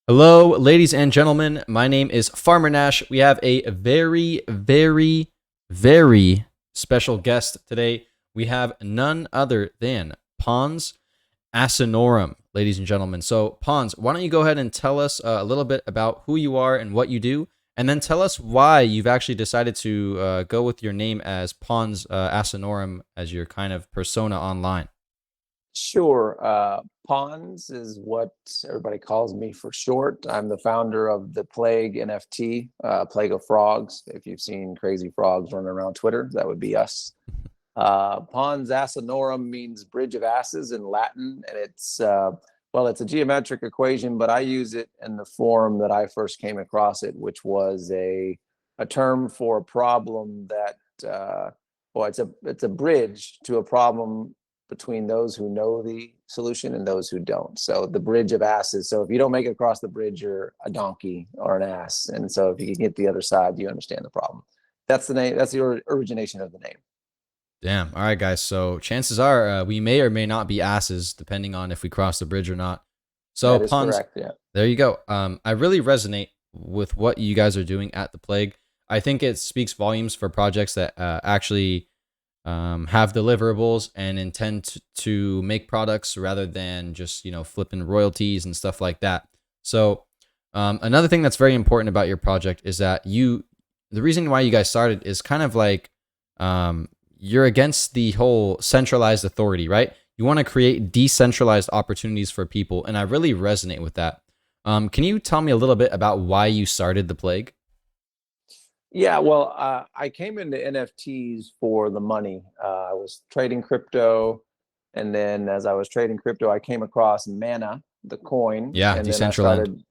Hello, ladies and gentlemen. My name is Farmer Nash. We have a very special guest today. We have none other than Pons Asinorum, ladies and gentlemen. So, Pons, why don't you go ahead and tell us a little bit about who you are and what you do, and then tell us why you've actually decided to go with your name as Pons Asinorum as your kind of persona online. Sure. Pons is what everybody calls me for short. I'm the founder of the Plague NFT, Plague of Frogs. If you've seen crazy frogs running around Twitter, that would be us. Pons Asinorum means bridge of asses in Latin, and it's a geometric equation, but I use it in the form that I first came across it, which was a term for a problem that it's a bridge to a problem between those who know the solution and those who don't. So the bridge of asses. So if you don't make it across the bridge, you're a donkey or an ass. And so if you can get the other side, you understand the problem. That's the name. That's the origination of the name. Damn. All right, guys. So chances are we may or may not be asses, depending on if we cross the bridge or not. So, That is Pons, correct. Yeah. there you go. I really resonate with what you guys are doing at the Plague. I think it speaks volumes for projects that actually have deliverables and intend to make products rather than just flipping royalties and stuff like that. So another thing that's very important about your project is that the reason why you guys started is kind of like you're against the whole centralized authority, right? You want to create decentralized opportunities for people, and I really resonate with that. Can you tell me a little bit about why you started the Plague? Yeah, well, I came into NFTs for the money. I was trading crypto, and then as I was trading crypto, I came across Mana, the coin, Yeah, and then Decentraland.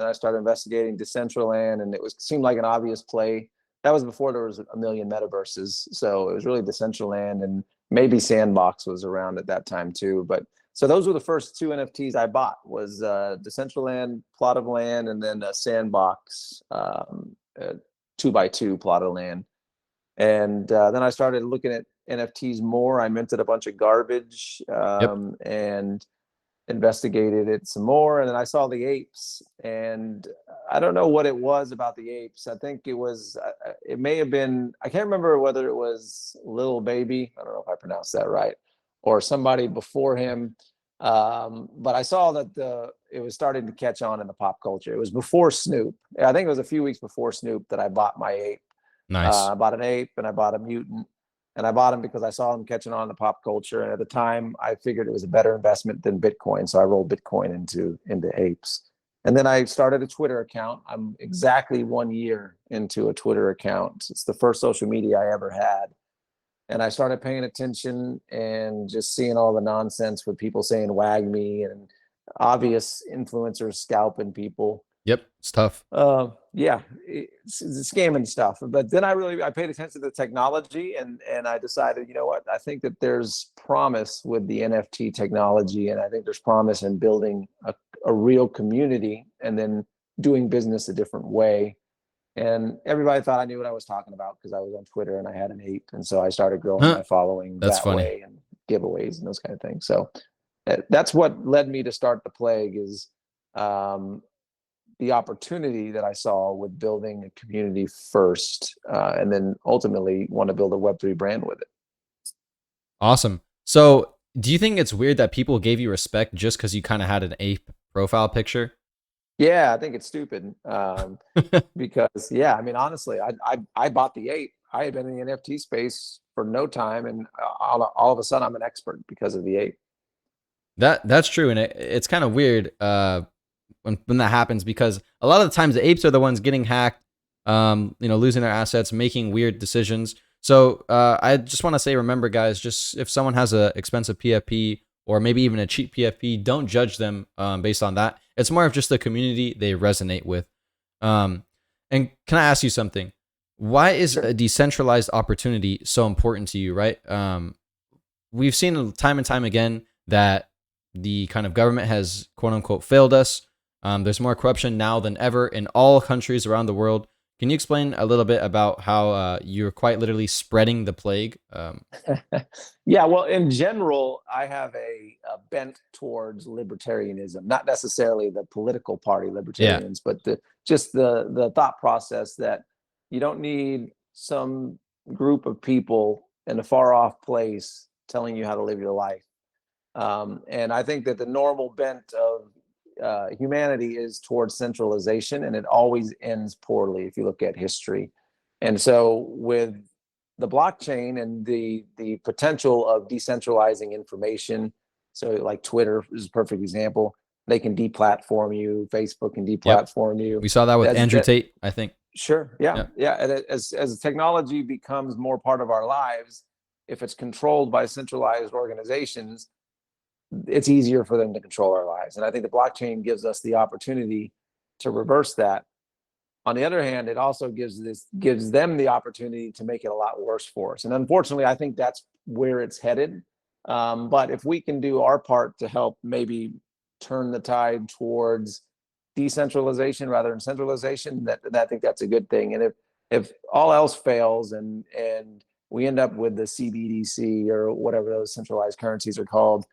I started investigating Decentraland, and seemed like an obvious play. That was before there was a million metaverses, so it was really Decentraland, and maybe Sandbox was around at that time too. But so those were the first two NFTs I bought was Decentraland, plot of land, and then a Sandbox. Uh, 2x2 plot of land. And then I started looking at NFTs more. I minted a bunch of garbage Yep. and investigated it some more. And then I saw the apes, and I don't know what it was about the apes. I think it may have been, I can't remember whether it was Lil Baby. I don't know if I pronounced that right, or somebody before him. But I saw that it was starting to catch on in the pop culture. It was before Snoop. I think it was a few weeks before Snoop that I bought my ape. Nice. I bought an ape and I bought a mutant, and I bought them because I saw them catching on in the pop culture. And at the time, I figured it was a better investment than Bitcoin, so I rolled Bitcoin into apes. And then I started a Twitter account. I'm exactly 1 year into a Twitter account. It's the first social media I ever had, and I started paying attention and just seeing all the nonsense with people saying "wag me" and obvious influencers scalping people. Yep. It's tough. Yeah, it's scamming stuff. But then I paid attention to the technology, and I decided, you know what? I think that there's promise with the NFT technology, and I think there's promise in building a real community and then doing business a different way. And everybody thought I knew what I was talking about because I was on Twitter and I had an ape, and so I started growing Huh. my following That's that funny. way, and giveaways and those kind of things. So that's what led me to start the Plague is um, the opportunity that I saw with building a community first, and then ultimately want to build a Web3 brand with it. Awesome. So, do you think it's weird that people gave you respect just because you kind of had an ape profile picture? Yeah, I think it's stupid because yeah, I mean honestly, I bought the ape. I had been in the NFT space for no time, and all of a sudden I'm an expert because of the ape. That's true, and it's kind of weird when that happens because a lot of the times the apes are the ones getting hacked, losing their assets, making weird decisions. So I just want to say, remember, guys, just if someone has a expensive PFP or maybe even a cheap PFP, don't judge them based on that. It's more of just the community they resonate with. Um, and can I ask you something? Why is Sure. a decentralized opportunity so important to you? Right? We've seen time and time again that the kind of government has quote unquote failed us. There's more corruption now than ever in all countries around the world. Can you explain a little bit about how you're quite literally spreading the plague? Yeah, well, in general, I have a bent towards libertarianism, not necessarily the political party Yeah. libertarians, but the thought process that you don't need some group of people in a far off place telling you how to live your life. And I think that the normal bent of humanity is towards centralization, and it always ends poorly if you look at history. And so, with the blockchain and the potential of decentralizing information, so like Twitter is a perfect example. They can deplatform you. Facebook can Yep. deplatform you. We saw that with That's Andrew that. Tate, I think. Sure. Yeah. Yeah. Yeah. And as technology becomes more part of our lives, if it's controlled by centralized organizations, it's easier for them to control our lives. And I think the blockchain gives us the opportunity to reverse that. On the other hand, it also gives them the opportunity to make it a lot worse for us. And unfortunately, I think that's where it's headed. But if we can do our part to help maybe turn the tide towards decentralization rather than centralization, that I think that's a good thing. And if all else fails and we end up with the CBDC or whatever those centralized currencies are called,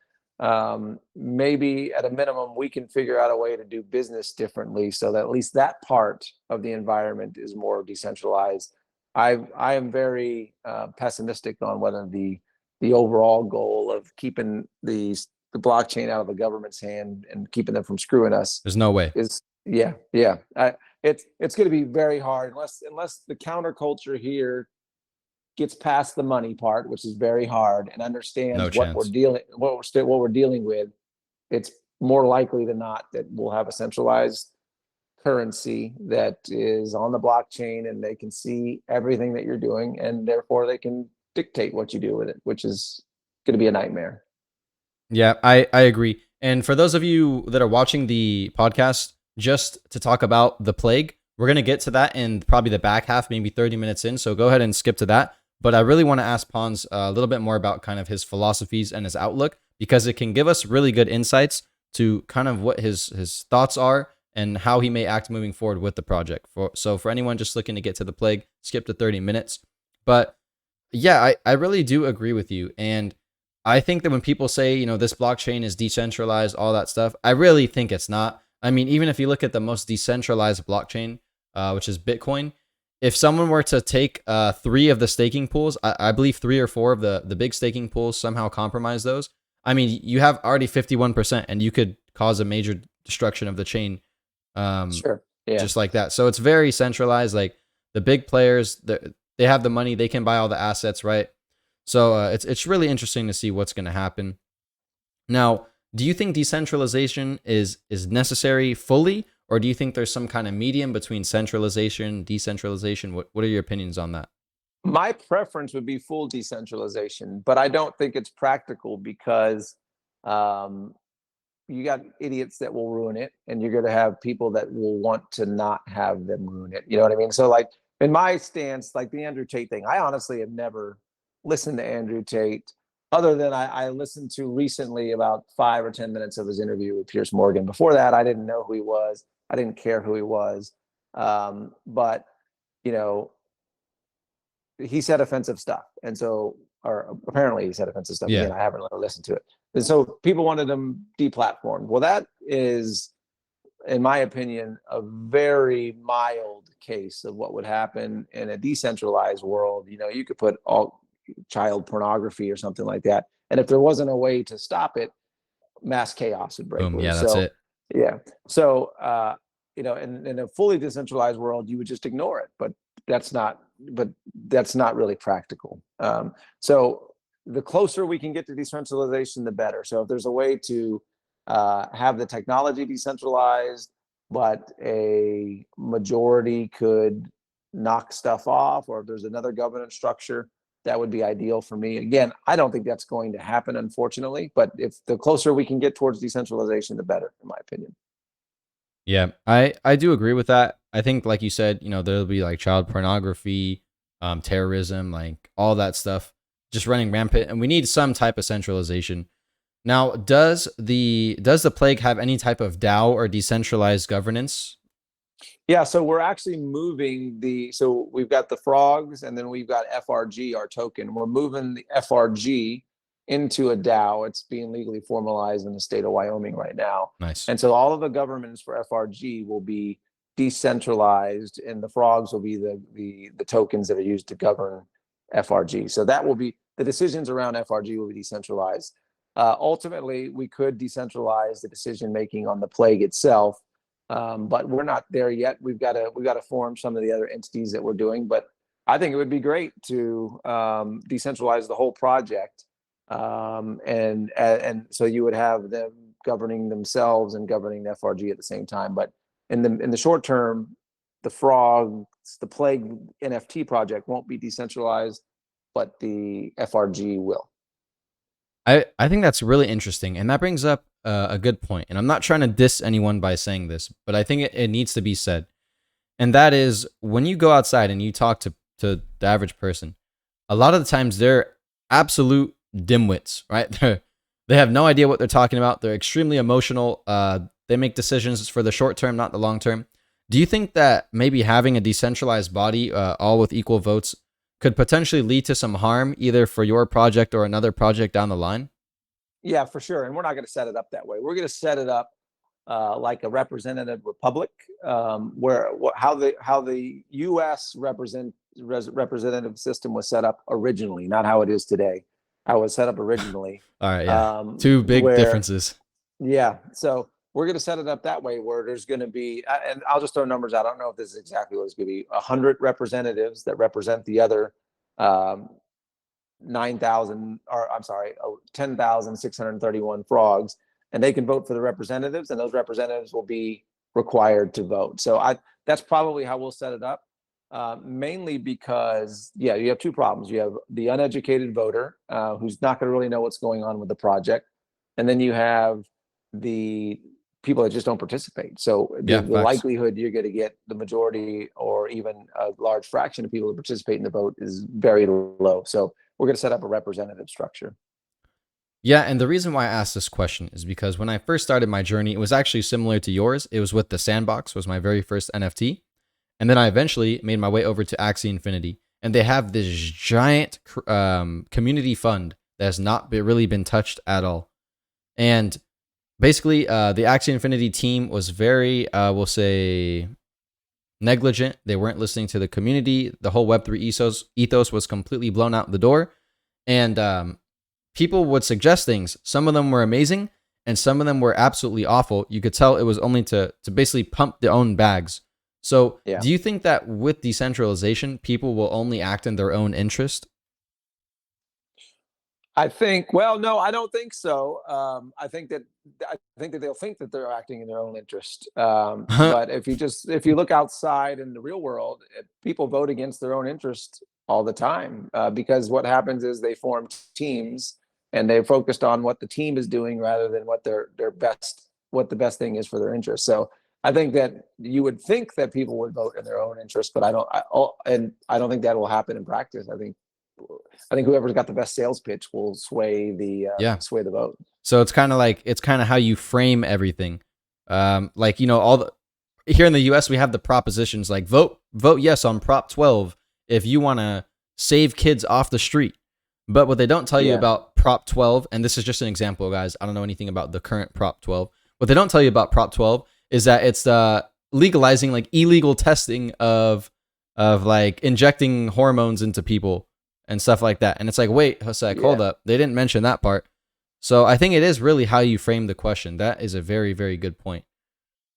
maybe at a minimum we can figure out a way to do business differently so that at least that part of the environment is more decentralized. I am very pessimistic on whether the overall goal of keeping the blockchain out of the government's hand and keeping them from screwing us There's no way. is, it's going to be very hard unless the counterculture here gets past the money part, which is very hard, and No understands chance. what we're dealing with. It's more likely than not that we'll have a centralized currency that is on the blockchain, and they can see everything that you're doing, and therefore they can dictate what you do with it, which is going to be a nightmare. Yeah, I agree. And for those of you that are watching the podcast, just to talk about the plague, we're going to get to that in probably the back half, maybe 30 minutes in. So go ahead and skip to that. But I really want to ask Pons a little bit more about kind of his philosophies and his outlook, because it can give us really good insights to kind of what his thoughts are and how he may act moving forward with the project. So for anyone just looking to get to the plague, skip to 30 minutes. But yeah, I really do agree with you. And I think that when people say, this blockchain is decentralized, all that stuff, I really think it's not. I mean, even if you look at the most decentralized blockchain, which is Bitcoin, if someone were to take 3 of the staking pools, I believe 3 or 4 of the big staking pools, somehow compromise those. I mean, you have already 51%, and you could cause a major destruction of the chain, Sure. Yeah. just like that. So it's very centralized. Like the big players, they have the money, they can buy all the assets, right? So it's really interesting to see what's going to happen. Now, do you think decentralization is necessary fully, or do you think there's some kind of medium between centralization, decentralization? What are your opinions on that? My preference would be full decentralization, but I don't think it's practical because um, you got idiots that will ruin it, and you're going to have people that will want to not have them ruin it. You know what I mean? So, like in my stance, like the Andrew Tate thing, I honestly have never listened to Andrew Tate other than I listened to recently about 5 or 10 minutes of his interview with Pierce Morgan. Before that, I didn't know who he was. I didn't care who he was. But you know, he said offensive stuff, and so, or apparently he said offensive stuff. Yeah. Again, I haven't really listened to it, and so people wanted him deplatformed. Well, that is, in my opinion, a very mild case of what would happen in a decentralized world. You could put all child pornography or something like that, and if there wasn't a way to stop it, mass chaos would break Boom. Yeah, loose. that's So, it. yeah. So, in a fully decentralized world, you would just ignore it, that's not, but that's not really practical. So the closer we can get to decentralization, the better. So if there's a way to have the technology decentralized, but a majority could knock stuff off, or if there's another governance structure, that would be ideal for me. Again, I don't think that's going to happen, unfortunately, but if the closer we can get towards decentralization, the better, in my opinion. Yeah, I do agree with that. I think, like you said, there'll be like child pornography, terrorism, like all that stuff just running rampant, and we need some type of centralization. Now, does the plague have any type of DAO or decentralized governance? Yeah, so we're actually moving so we've got the frogs and then we've got FRG, our token. We're moving the FRG into a DAO. It's being legally formalized in the state of Wyoming right now. Nice. And so all of the governance for FRG will be decentralized, and the frogs will be the tokens that are used to govern FRG. So that will be the decisions around FRG will be decentralized. Ultimately, we could decentralize the decision making on the plague itself, but we're not there yet. We've got to form some of the other entities that we're doing. But I think it would be great to decentralize the whole project, and so you would have them governing themselves and governing FRG at the same time. But in the short term, the Plague NFT project won't be decentralized, but the FRG will. I think that's really interesting, and that brings up a good point. And I'm not trying to diss anyone by saying this, but I think it needs to be said. And that is when you go outside and you talk to the average person, a lot of the times they're absolute dimwits, right? They have no idea what they're talking about. They're extremely emotional. They make decisions for the short term, not the long term. Do you think that maybe having a decentralized body, all with equal votes, could potentially lead to some harm either for your project or another project down the line? Yeah, for sure. And we're not going to set it up that way. We're going to set it up like a representative republic, where how the U.S. representative system was set up originally, not how it is today. How it was set up originally, All right, yeah. Two big where differences. yeah. So we're going to set it up that way, where there's going to be, and I'll just throw numbers out. I don't know if this is exactly what it's going to be. 100 representatives that represent the other um, 9,000, or I'm sorry, 10,631 frogs, and they can vote for the representatives, and those representatives will be required to vote. So that's probably how we'll set it up. Mainly because, yeah, you have two problems. You have the uneducated voter, who's not going to really know what's going on with the project, and then you have the people that just don't participate. So Yeah, the facts. likelihood you're going to get the majority or even a large fraction of people who participate in the vote is very low. So we're going to set up a representative structure. Yeah, and the reason why I asked this question is because when I first started my journey, it was actually similar to yours. It was with the Sandbox, was my very first NFT. And then I eventually made my way over to Axie Infinity. And they have this giant community fund that has not really been touched at all. And basically, the Axie Infinity team was very, we'll say, negligent. They weren't listening to the community. The whole Web3 ethos was completely blown out the door. And people would suggest things. Some of them were amazing, and some of them were absolutely awful. You could tell it was only to basically pump their own bags. So, Yeah. do you think that with decentralization, people will only act in their own interest? I think, well, no, I don't think so. I think that they'll think that they're acting in their own interest. But if you look outside in the real world, people vote against their own interest all the time, because what happens is they form teams and they're focused on what the team is doing rather than what the best thing is for their interest. So I think that you would think that people would vote in their own interest, but I don't think that will happen in practice. I think whoever's got the best sales pitch will Yeah. sway the vote. So it's kind of how you frame everything. Like all the here in the U.S. we have the propositions like vote yes on Prop 12 if you want to save kids off the street. But what they don't tell you Yeah, about Prop 12, and this is just an example, guys. I don't know anything about the current Prop 12. What they don't tell you about Prop 12 is that it's legalizing like illegal testing of like injecting hormones into people and stuff like that. And it's like, wait a sec, hold yeah. up. They didn't mention that part. So I think it is really how you frame the question. That is a very, very good point.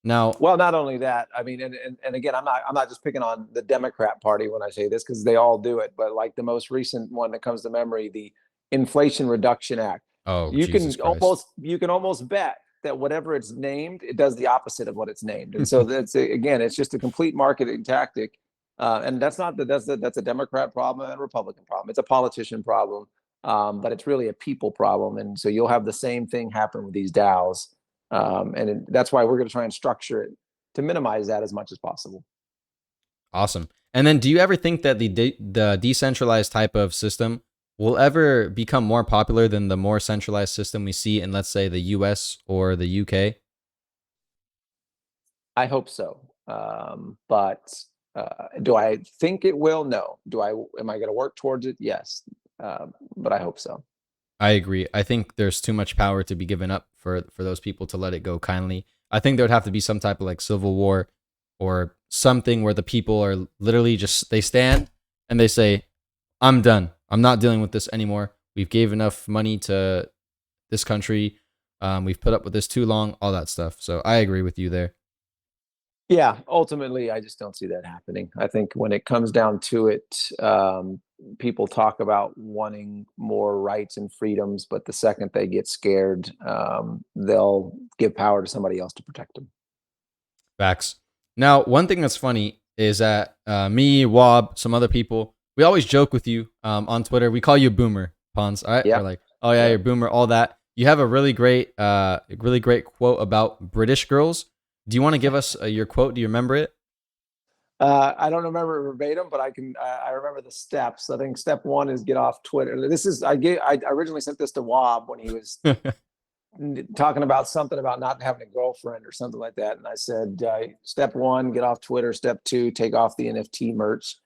Now, Well, not only that, I mean, and again, I'm not just picking on the Democrat Party when I say this, because they all do it. But like the most recent one that comes to memory, the Inflation Reduction Act. oh You Jesus can Christ. almost bet that whatever it's named, it does the opposite of what it's named. And so again, it's just a complete marketing tactic. And that's a Democrat problem and a Republican problem. It's a politician problem, but it's really a people problem. And so you'll have the same thing happen with these DAOs. That's why we're going to try and structure it to minimize that as much as possible. Awesome. And then, do you ever think that the decentralized type of system will ever become more popular than the more centralized system we see in, let's say, the U.S. or the U.K.? I hope so. But do I think it will? No. Am I going to work towards it? Yes. But I hope so. I agree. I think there's too much power to be given up for those people to let it go kindly. I think there would have to be some type of like civil war or something where the people are literally just they stand and they say, "I'm done. I'm not dealing with this anymore. We've gave enough money to this country. We've put up with this too long. All that stuff." So I agree with you there. Yeah, ultimately, I just don't see that happening. I think when it comes down to it, people talk about wanting more rights and freedoms, but the second they get scared, they'll give power to somebody else to protect them. Facts. Now, one thing that's funny is that me, Wob, some other people, we always joke with you on Twitter. We call you Boomer Pons. All right, we're Yep. like, oh yeah, Yep. you're Boomer. All that. You have a really great quote about British girls. Do you want to give us your quote? Do you remember it? I don't remember verbatim, but I remember the steps. I think step one is get off Twitter. I originally sent this to Wob when he was talking about something about not having a girlfriend or something like that. And I said, step one, get off Twitter. Step two, take off the NFT merch.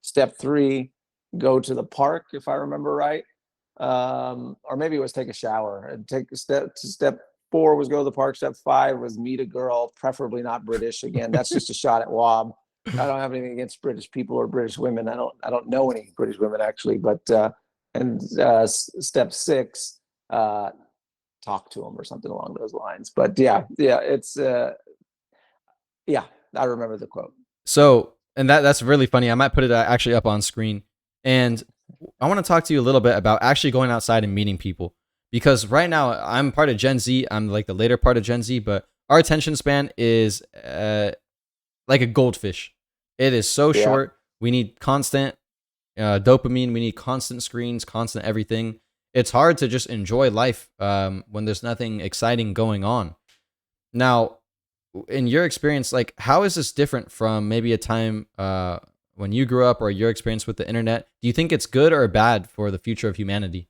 Step three, go to the park, if I remember right. Or maybe it was take a shower. And step four was go to the park. Step five was meet a girl, preferably not British. Again, that's just a shot at Wob. I don't have anything against British people or British women. I don't know any British women actually, but step six, talk to them or something along those lines. But yeah, it's yeah, I remember the quote. So, and that's really funny. I might put it actually up on screen. And I want to talk to you a little bit about actually going outside and meeting people. Because right now I'm part of Gen Z. I'm like the later part of Gen Z, but our attention span is like a goldfish. It is so Yeah, short. We need constant dopamine. We need constant screens, constant everything. It's hard to just enjoy life when there's nothing exciting going on. Now, in your experience, like how is this different from maybe a time when you grew up or your experience with the internet? Do you think it's good or bad for the future of humanity?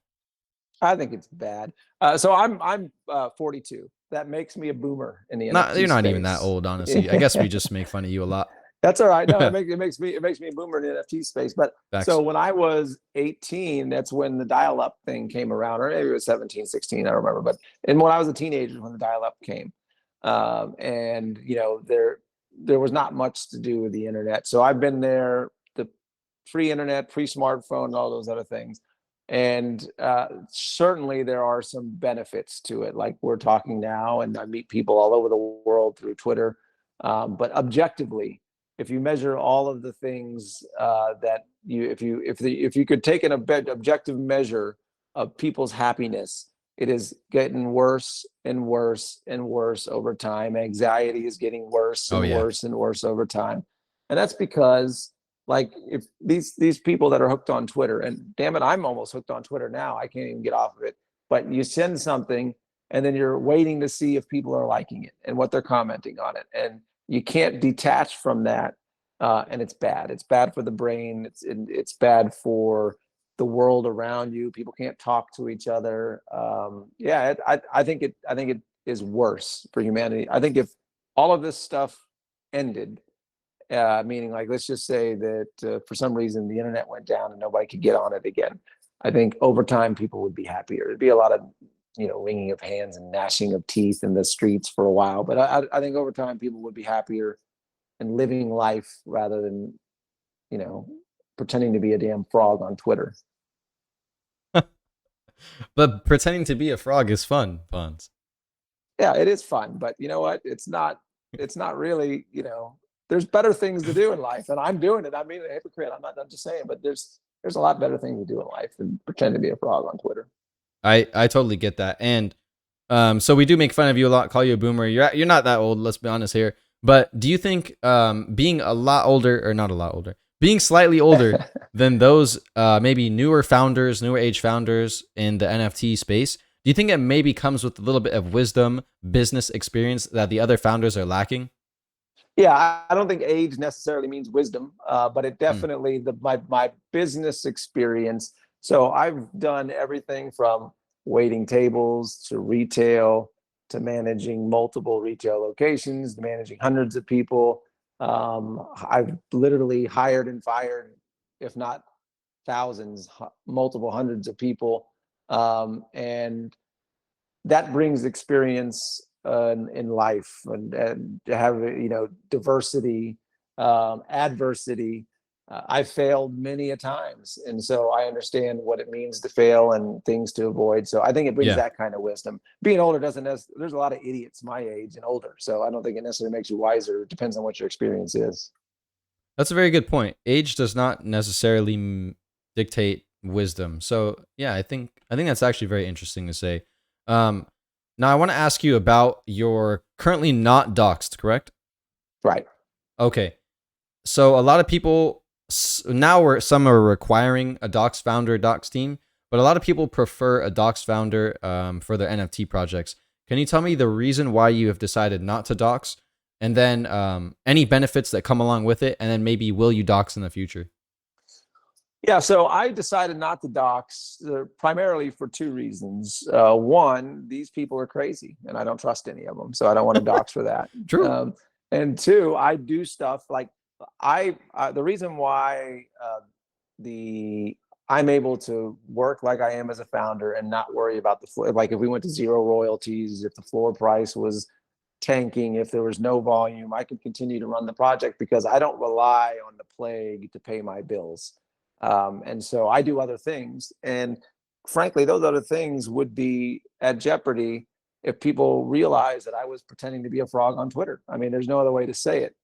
I think it's bad. So I'm 42. That makes me a boomer in the Not NFT you're not even that space. old, honestly. I guess we just make fun of you a lot. That's all right. No, it makes me a boomer in the NFT space. But so Facts. when I was 18, that's when the dial-up thing came around, or maybe it was 17, 16, I don't remember. But and when I was a teenager, when the dial-up came, and there was not much to do with the internet. So I've been there, the pre-internet, pre-smartphone, all those other things. And certainly there are some benefits to it, like we're talking now, and I meet people all over the world through Twitter. But objectively, if you measure all of the things that if you could take an objective measure of people's happiness, it is getting worse and worse and worse over time. Anxiety is getting worse Oh and yeah. worse and worse over time, and that's because like if these people that are hooked on Twitter, and damn it, I'm almost hooked on Twitter now. I can't even get off of it. But you send something, and then you're waiting to see if people are liking it and what they're commenting on it, and you can't detach from that. And it's bad. It's bad for the brain. It's bad for the world around you. People can't talk to each other. Yeah, I think it is worse for humanity. I think if all of this stuff ended, meaning like let's just say that for some reason the internet went down and nobody could get on it again, I think over time people would be happier. There'd be a lot of wringing of hands and gnashing of teeth in the streets for a while, but I think over time people would be happier and living life rather than you know pretending to be a damn frog on Twitter. But pretending to be a frog is fun, Pons. Yeah, it is fun, but you know what? It's not really. There's better things to do in life, and I'm doing it. I mean, a hypocrite. I'm just saying, but there's a lot better things to do in life than pretend to be a frog on Twitter. I totally get that. And so we do make fun of you a lot, call you a boomer. You're not that old, let's be honest here. But do you think being a lot older or not a lot older, being slightly older than those maybe newer age founders in the NFT space, do you think it maybe comes with a little bit of wisdom, business experience that the other founders are lacking? Yeah, I don't think age necessarily means wisdom, but it Hmm. definitely my business experience. So I've done everything from waiting tables to retail to managing multiple retail locations to managing hundreds of people. I've literally hired and fired, if not thousands, multiple hundreds of people, and that brings experience in life, and to have, diversity, adversity. I've failed many a times, and so I understand what it means to fail and things to avoid. So I think it brings Yeah, that kind of wisdom. Being older doesn't necessarily, there's a lot of idiots my age and older, so I don't think it necessarily makes you wiser. It depends on what your experience is. that's a very good point. Age does not necessarily dictate wisdom. So yeah, I think that's actually very interesting to say. Um, Now I want to ask you about your currently not doxed, correct? Right. Okay. So a lot of people now some are requiring a docs founder, docs team, but a lot of people prefer a docs founder for their NFT projects. Can you tell me the reason why you have decided not to docs, and then any benefits that come along with it, and then maybe will you docs in the future? Yeah, so I decided not to dox primarily for two reasons. One, these people are crazy, and I don't trust any of them, so I don't want to dox for that. True. And two, I do stuff like the reason why the I'm able to work like I am as a founder and not worry about the floor. Like if we went to zero royalties, if the floor price was tanking, if there was no volume, I could continue to run the project because I don't rely on the plague to pay my bills. And so I do other things. And frankly, those other things would be at jeopardy if people realize that I was pretending to be a frog on Twitter. I mean, there's no other way to say it.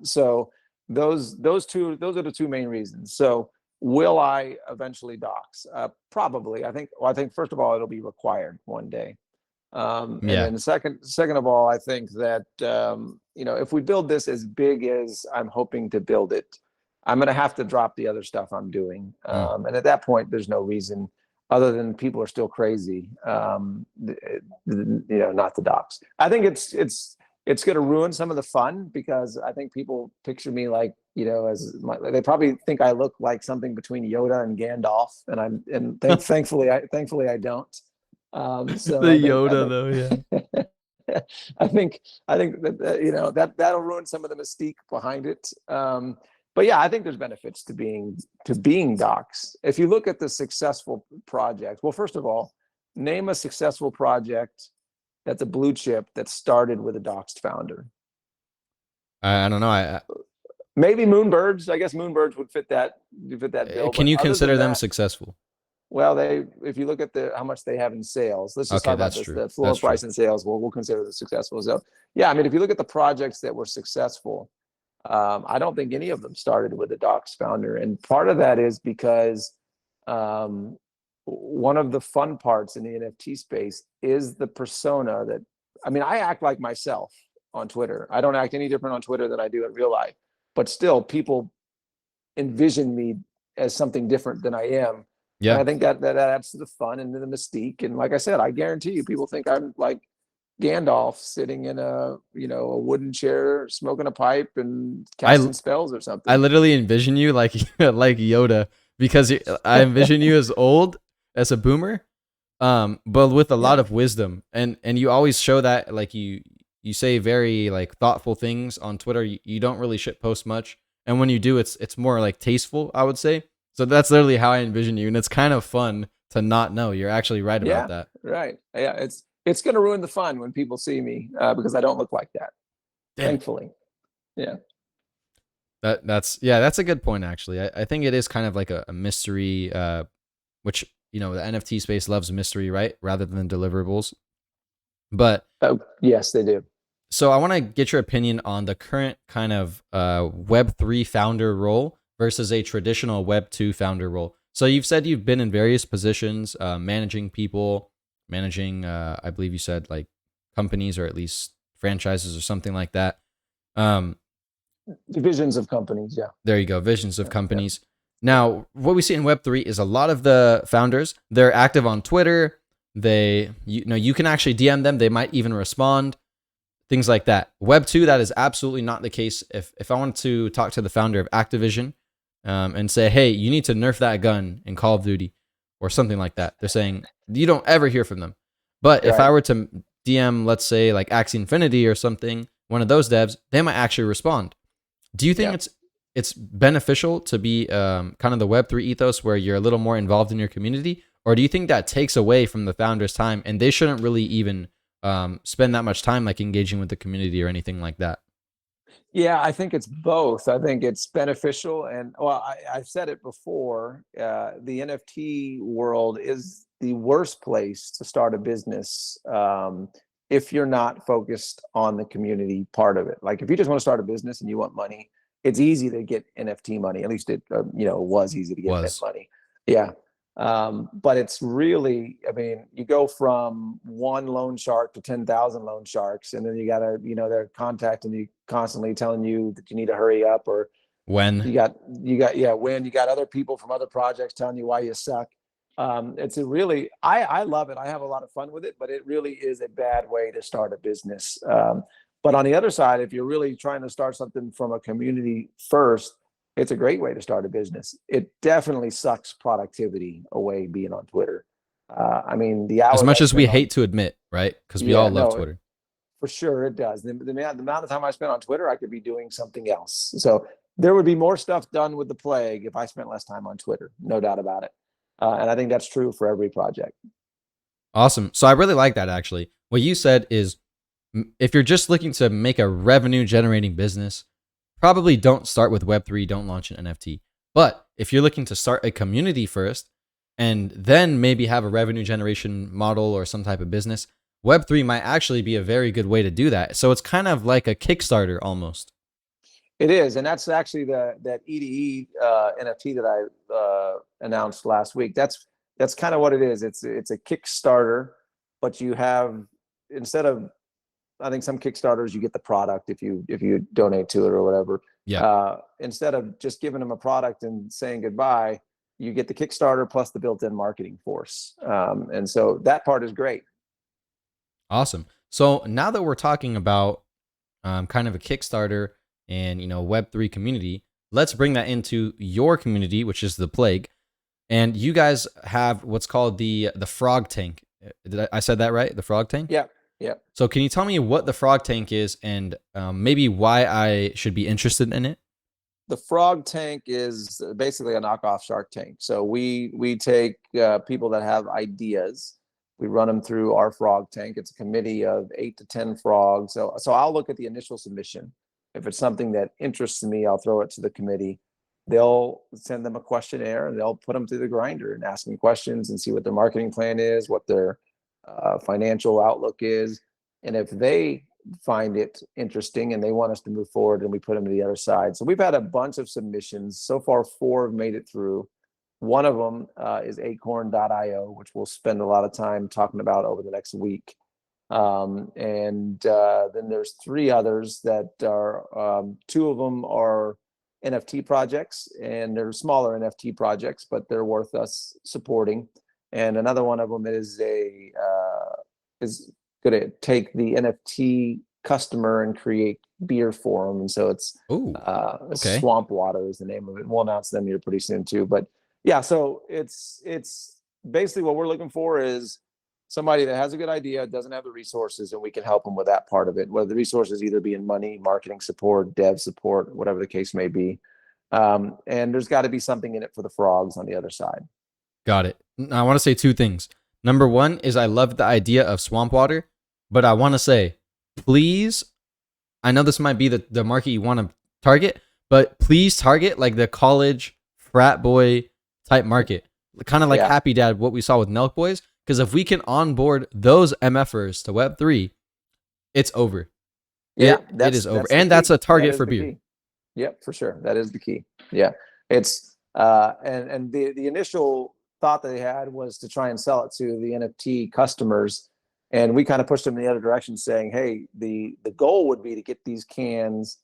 So those are the two main reasons. So will I eventually dox? Probably. I think first of all, it'll be required one day. And Yeah. then second of all, I think that if we build this as big as I'm hoping to build it, I'm going to have to drop the other stuff I'm doing. Mm. And at that point, there's no reason other than people are still crazy, not to dox. I think it's going to ruin some of the fun because I think people picture me like, they probably think I look like something between Yoda and Gandalf, thankfully I don't. So The Yoda though, yeah. I think that'll ruin some of the mystique behind it. But yeah, I think there's benefits to being docs. If you look at the successful projects, well, first of all, name a successful project that's a blue chip that started with a doxed founder. I don't know. Maybe Moonbirds. I guess Moonbirds would fit that bill. Can But you other than consider them that, successful? well, if you look at how much they have in sales, let's just Okay, talk about that's this, true. the floor That's true. price and sales. We'll consider the successful. So yeah, I mean, if you look at the projects that were successful, I don't think any of them started with a docs founder, and part of that is because um, one of the fun parts in the NFT space is the persona that. I mean, I act like myself on Twitter. I don't act any different on Twitter than I do in real life, but still, people envision me as something different than I am. And Yeah. I think that adds to the fun and the mystique. And like I said, I guarantee you, people think I'm like Gandalf sitting in a wooden chair, smoking a pipe and I casting spells or I something. literally envision you like like Yoda because I envision you as old, as a boomer, but with a lot Yeah, of wisdom, and you always show that, like you say very like thoughtful things on Twitter. You don't really shit post much, and when you do, it's more like tasteful, I would say. So that's literally how I envision you, and it's kind of fun to not know you're actually right about yeah, that. right. Yeah, it's going to ruin the fun when people see me because I don't look like that. Damn it. Thankfully, yeah. That's yeah, that's a good point actually. I think it is kind of like a mystery, which the NFT space loves mystery, right, rather than deliverables. But Oh, yes, they do. so I want to get your opinion on the current kind of Web3 founder role versus a traditional Web2 founder role. So you've said you've been in various positions, managing people, managing, I believe you said like companies or at least franchises or something like that. Um, Divisions of companies. Yeah, There you go, visions of yeah, yeah. companies. Now, what we see in Web3 is a lot of the founders, they're active on Twitter. You can actually DM them. They might even respond, things like that. Web2, that is absolutely not the case. If I wanted to talk to the founder of Activision and say, hey, you need to nerf that gun in Call of Duty or something like that, they're saying you don't ever hear from them. But if I Right. were to DM, let's say like Axie Infinity or something, one of those devs, they might actually respond. Do you think Yeah. it's beneficial to be kind of the Web3 ethos where you're a little more involved in your community, or do you think that takes away from the founders' time and they shouldn't really even spend that much time like engaging with the community or anything like that? Yeah, I think it's both. I think it's beneficial, and well, I've said it before. The NFT world is the worst place to start a business if you're not focused on the community part of it. Like, if you just want to start a business and you want money, it's easy to get NFT money. At least it, was easy to get mint Was money. Yeah, but it's really, I mean, you go from one loan shark to 10,000 loan sharks, and then you gotta, they're contacting you constantly, telling you that you need to hurry up, or when? yeah, when you got other people from other projects telling you why you suck. It's a really, I love it. I have a lot of fun with it, but it really is a bad way to start a business. But on the other side, if you're really trying to start something from a community first, it's a great way to start a business. It definitely sucks productivity away being on Twitter. I mean, the As hours much I as we spend on, hate to admit, right? Because we yeah, all love no, Twitter. for sure it does. The amount of time I spent on Twitter, I could be doing something else. So there would be more stuff done with the plague if I spent less time on Twitter, no doubt about it. And I think that's true for every project. Awesome. So I really like that actually. What you said is if you're just looking to make a revenue generating business, probably don't start with Web3, don't launch an NFT. But if you're looking to start a community first and then maybe have a revenue generation model or some type of business, Web3 might actually be a very good way to do that. So it's kind of like a Kickstarter almost. It is, and that's actually that EDE NFT that I announced last week. That's kind of what it is. It's a Kickstarter, but you have, instead of, I think some Kickstarters you get the product if you donate to it or whatever. Yeah. Instead of just giving them a product and saying goodbye, you get the Kickstarter plus the built-in marketing force, and so that part is great. Awesome. So now that we're talking about kind of a Kickstarter and Web3 community, let's bring that into your community, which is the Plague. And you guys have what's called the Frog Tank. Did I said that right? The Frog Tank. Yeah, yeah. So can you tell me what the Frog Tank is and maybe why I should be interested in it? The Frog Tank is basically a knockoff Shark Tank. So we take people that have ideas, we run them through our Frog Tank. It's a committee of 8 to 10 frogs. So I'll look at the initial submission. If it's something that interests me, I'll throw it to the committee. They'll send them a questionnaire and they'll put them through the grinder and ask them questions and see what their marketing plan is, what their financial outlook is. And if they find it interesting and they want us to move forward, and we put them to the other side. So we've had a bunch of submissions. So far, 4 have made it through. One of them is acorn.io, which we'll spend a lot of time talking about over the next week. And then there's 3 others that are, 2 of them are NFT projects, and they're smaller NFT projects, but they're worth us supporting. And another one of them is going to take the NFT customer and create beer for them. And so it's Oh, okay. Swamp Water is the name of it. We'll announce them here pretty soon too. But yeah, so it's basically what we're looking for is somebody that has a good idea, doesn't have the resources, and we can help them with that part of it. Whether the resources either be in money, marketing support, dev support, whatever the case may be. And there's got to be something in it for the frogs on the other side. Got it. I want to say 2 things. Number 1 is I love the idea of swamp water, but I want to say, please, I know this might be the market you want to target, but please target like the college frat boy type market, kind of like Happy Dad, what we saw with Nelk Boys. Because if we can onboard those MFers to Web3, it's over. Yeah, it is over. And that's a target for beer. Key. Yep, for sure. That is the key. Yeah. It's and the initial thought they had was to try and sell it to the NFT customers. And we kind of pushed them in the other direction, saying, hey, the goal would be to get these cans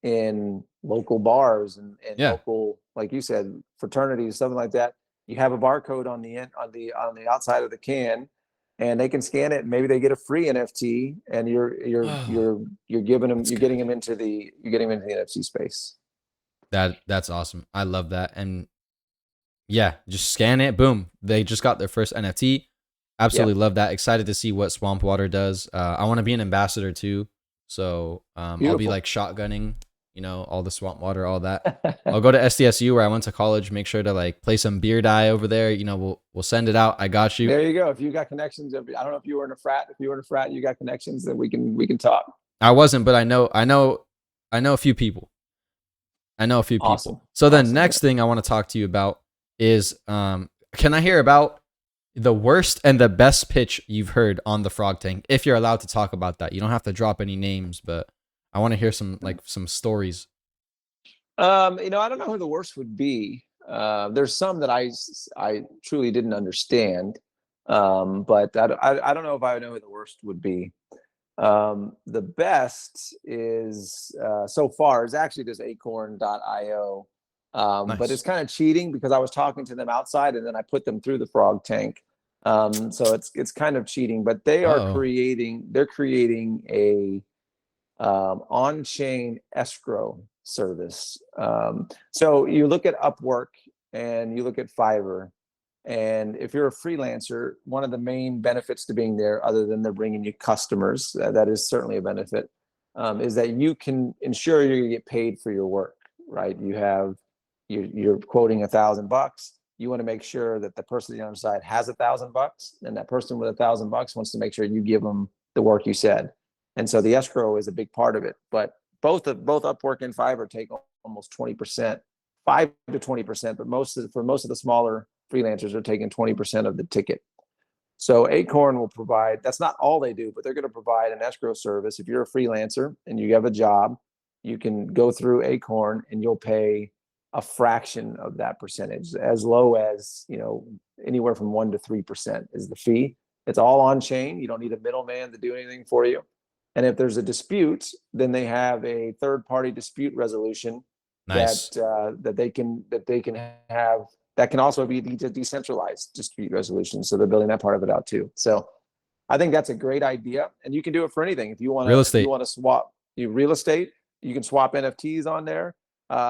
in local bars and local, like you said, fraternities, something like that. You have a barcode on the outside of the can, and they can scan it. And maybe they get a free NFT, and you're getting them into the NFT space. That's awesome. I love that. And yeah, just scan it. Boom. They just got their first NFT. Absolutely love that. Excited to see what Swamp Water does. I want to be an ambassador too. So I'll be like shotgunning, you know, all the swamp water, all that. I'll go to SDSU where I went to college. Make sure to like play some beer dye over there. You know, we'll send it out. I got you. There you go. If you got connections, I don't know if you were in a frat. If you were in a frat, you got connections, then we can talk. I wasn't, but I know a few people. I know a few people. Awesome, So the awesome. next thing I want to talk to you about is, can I hear about the worst and the best pitch you've heard on the Frog Tank? If you're allowed to talk about that, you don't have to drop any names, but I want to hear some stories. I don't know who the worst would be. There's some that I truly didn't understand, but I don't know if I know who the worst would be. The best is so far is actually just acorn.io. But Nice. it's kind of cheating because I was talking to them outside and then I put them through the Frog Tank. So it's kind of cheating, but Oh, they're creating a on-chain escrow service. So you look at Upwork and you look at Fiverr, and if you're a freelancer, one of the main benefits to being there, other than they're bringing you customers, that is certainly a benefit, is that you can ensure you're going to get paid for your work, right? You're quoting $1,000. You want to make sure that the person on the other side has $1,000, and that person with $1,000 wants to make sure you give them the work you said. And so the escrow is a big part of it. But both Upwork and Fiverr take almost 20%, 5 to 20%, but for most of the smaller freelancers are taking 20% of the ticket. So Acorn will provide, that's not all they do, but they're going to provide an escrow service. If you're a freelancer and you have a job, you can go through Acorn and you'll pay a fraction of that percentage, as low as, anywhere from 1 to 3% is the fee. It's all on chain. You don't need a middleman to do anything for you. And if there's a dispute, then they have a third party dispute resolution nice. that they can have, that can also be decentralized dispute resolution. So they're building that part of it out too. So I think that's a great idea, and you can do it for anything. Real If you estate. want to swap real estate, you can swap NFTs on there.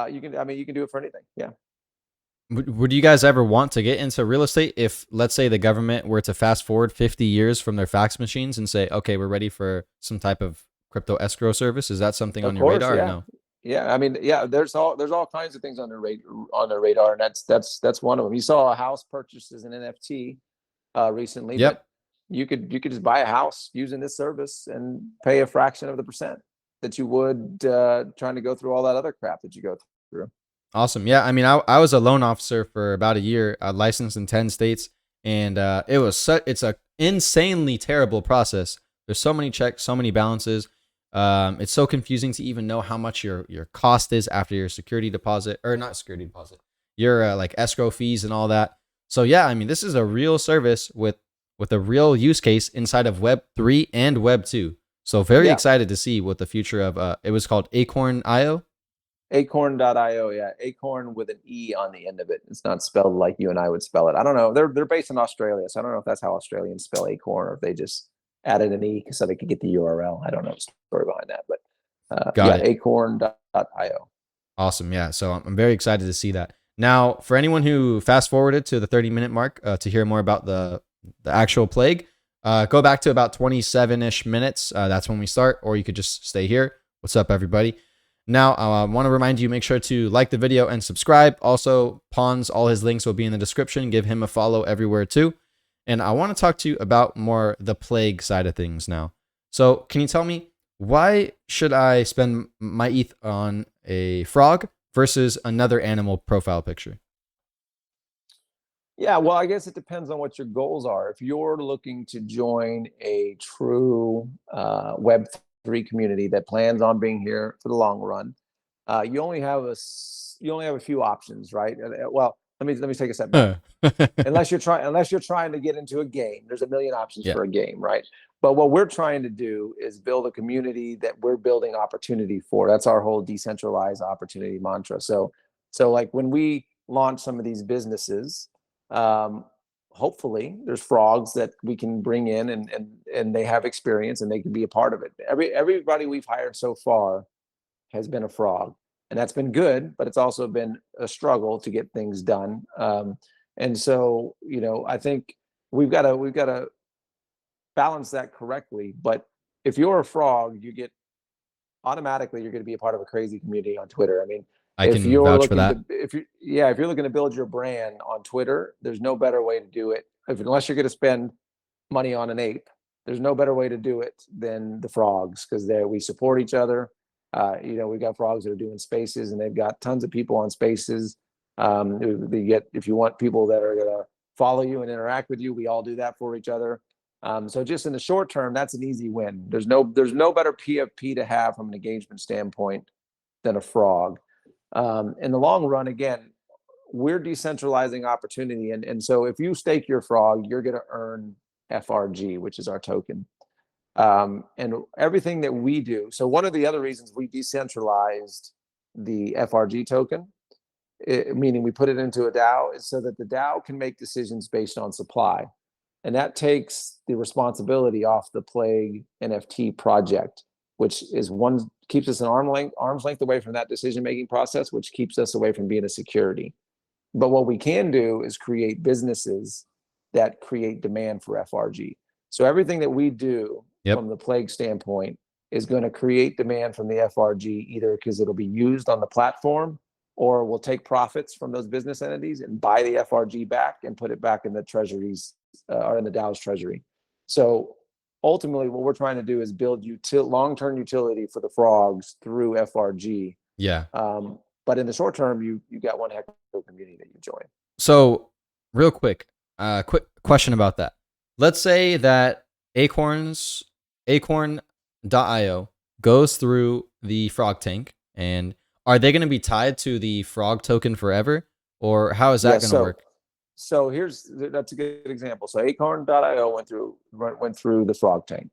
You can do it for anything. Yeah. Would you guys ever want to get into real estate if, let's say, the government were to fast forward 50 years from their fax machines and say, okay, we're ready for some type of crypto escrow service? Is that something on Of your course. radar or Yeah. no? Yeah. I mean, yeah, there's all kinds of things on their radar. And that's one of them. You saw a house purchased as an NFT recently, but Yep. you could just buy a house using this service and pay a fraction of the percent that you would trying to go through all that other crap that you go through. Awesome. Yeah. I mean, I was a loan officer for about a year, licensed in 10 states, and it's a insanely terrible process. There's so many checks, so many balances. It's so confusing to even know how much your cost is after your security deposit, or not security deposit, your like escrow fees and all that. So yeah, I mean, this is a real service with a real use case inside of Web 3 and Web 2. So very Yeah. excited to see what the future of it was called Acorn.io. Acorn.io. Yeah. Acorn with an E on the end of it. It's not spelled like you and I would spell it. I don't know. They're based in Australia. So I don't know if that's how Australians spell acorn or if they just added an E so they could get the URL. I don't know the story behind that, but Got yeah, it. acorn.io. Awesome. Yeah. So I'm very excited to see that. Now, for anyone who fast forwarded to the 30-minute mark to hear more about the actual plague, go back to about 27-ish minutes. That's when we start, or you could just stay here. What's up, everybody? Now, I want to remind you, make sure to like the video and subscribe. Also, Pons, all his links will be in the description. Give him a follow everywhere too. And I want to talk to you about more the plague side of things now. So can you tell me, why should I spend my ETH on a frog versus another animal profile picture? Yeah, well, I guess it depends on what your goals are. If you're looking to join a true Web3 community that plans on being here for the long run, you only have a few options, right? Well, let me take a step back. Unless you're trying to get into a game, there's a million options Yeah, for a game, right? But what we're trying to do is build a community that we're building opportunity for. That's our whole decentralized opportunity mantra. So like when we launch some of these businesses, um, hopefully there's frogs that we can bring in, and they have experience and they can be a part of it. Everybody we've hired so far has been a frog, and that's been good, but it's also been a struggle to get things done. And so, I think we've got to balance that correctly. But if you're a frog, you get automatically you're going to be a part of a crazy community on Twitter. I mean, I can vouch for that. if you're looking to build your brand on Twitter, there's no better way to do it. Unless you're going to spend money on an ape, there's no better way to do it than the frogs, because we support each other. We've got frogs that are doing spaces, and they've got tons of people on spaces. If you want people that are going to follow you and interact with you, we all do that for each other. So just in the short term, that's an easy win. There's no better PFP to have from an engagement standpoint than a frog. In the long run, again, we're decentralizing opportunity. And so if you stake your frog, you're going to earn FRG, which is our token. And everything that we do. So one of the other reasons we decentralized the FRG token, meaning we put it into a DAO, is so that the DAO can make decisions based on supply. And that takes the responsibility off the Plague NFT project, which is keeps us an arm's length away from that decision-making process, which keeps us away from being a security. But what we can do is create businesses that create demand for FRG. So everything that we do from the Plague standpoint is going to create demand from the FRG, either because it'll be used on the platform, or we'll take profits from those business entities and buy the FRG back and put it back in the treasuries or in the DAO's treasury. So ultimately, what we're trying to do is build long-term utility for the frogs through FRG. Yeah. But in the short term, you got one heck of a community that you join. So real quick question about that. Let's say that acorn.io goes through the frog tank, and are they going to be tied to the frog token forever, or how is that going to work? So that's a good example. So acorn.io went through the frog tank.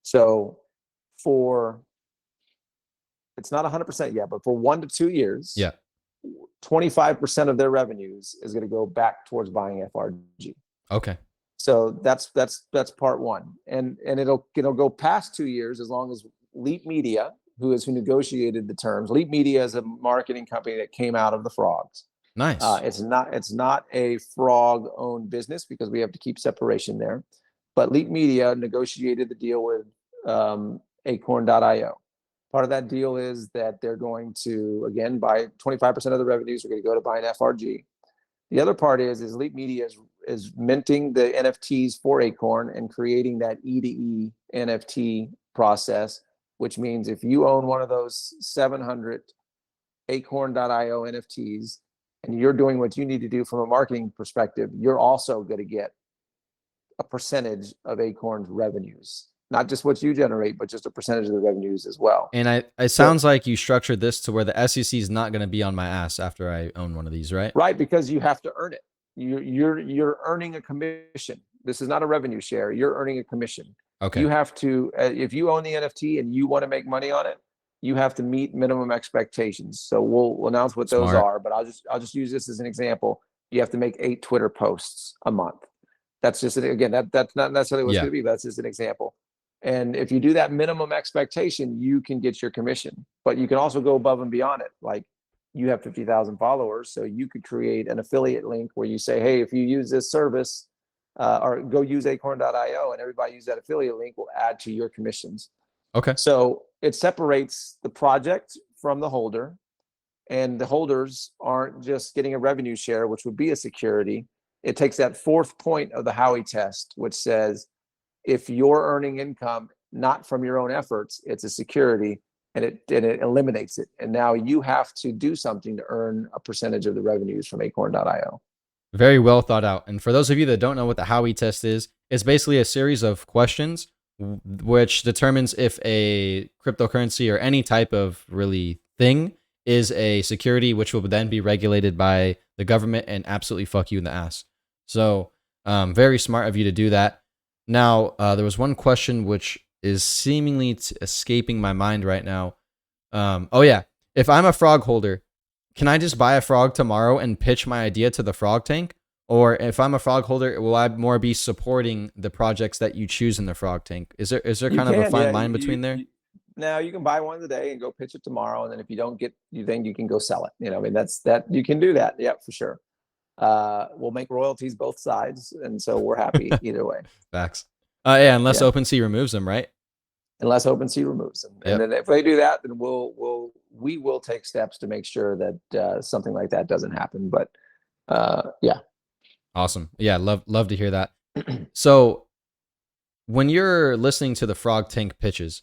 So it's not 100% yet, but for 1 to 2 years, 25% of their revenues is going to go back towards buying FRG. Okay. So that's part one, and it'll go past 2 years as long as Leap Media, who negotiated the terms. Leap Media is a marketing company that came out of the frogs. Nice. It's not a frog-owned business because we have to keep separation there. But Leap Media negotiated the deal with acorn.io. Part of that deal is that they're going to, again, buy 25% of the revenues are going to go to buying FRG. The other part is Leap Media is minting the NFTs for Acorn and creating that E2E NFT process, which means if you own one of those 700 acorn.io NFTs and you're doing what you need to do from a marketing perspective, you're also going to get a percentage of Acorn's revenues. Not just what you generate, but just a percentage of the revenues as well. And it sounds like you structured this to where the SEC is not going to be on my ass after I own one of these, right? Right, because you have to earn it. You're earning a commission. This is not a revenue share. You're earning a commission. Okay. You have to, if you own the NFT and you want to make money on it, you have to meet minimum expectations. So we'll announce what those are, but I'll just use this as an example. You have to make 8 Twitter posts a month. That's just again that's not necessarily what's going to be, but that's just an example. And if you do that minimum expectation, you can get your commission. But you can also go above and beyond it. Like you have 50,000 followers, so you could create an affiliate link where you say, hey, if you use this service, or go use acorn.io, and everybody use that affiliate link will add to your commissions. Okay. So it separates the project from the holder, and the holders aren't just getting a revenue share, which would be a security. It takes that fourth point of the Howey test, which says if you're earning income not from your own efforts, it's a security, and it eliminates it. And now you have to do something to earn a percentage of the revenues from acorn.io. Very well thought out. And for those of you that don't know what the Howey test is, it's basically a series of questions which determines if a cryptocurrency or any type of really thing is a security, which will then be regulated by the government and absolutely fuck you in the ass. So very smart of you to do that. Now, there was one question which is seemingly escaping my mind right now. Oh yeah, if I'm a frog holder, can I just buy a frog tomorrow and pitch my idea to the frog tank? Or if I'm a frog holder, will I more be supporting the projects that you choose in the frog tank? Is there kind of a fine line between there? Now you can buy one today and go pitch it tomorrow, and then if you don't get, then you can go sell it. I mean, that's that you can do that. Yeah, for sure. We'll make royalties both sides, and so we're happy either way. Facts. Yeah, unless OpenSea removes them, right? unless OpenSea removes them. And Yep. then if they do that, then we will take steps to make sure that something like that doesn't happen. But yeah. Awesome. Yeah, love to hear that. So when you're listening to the Frog Tank pitches,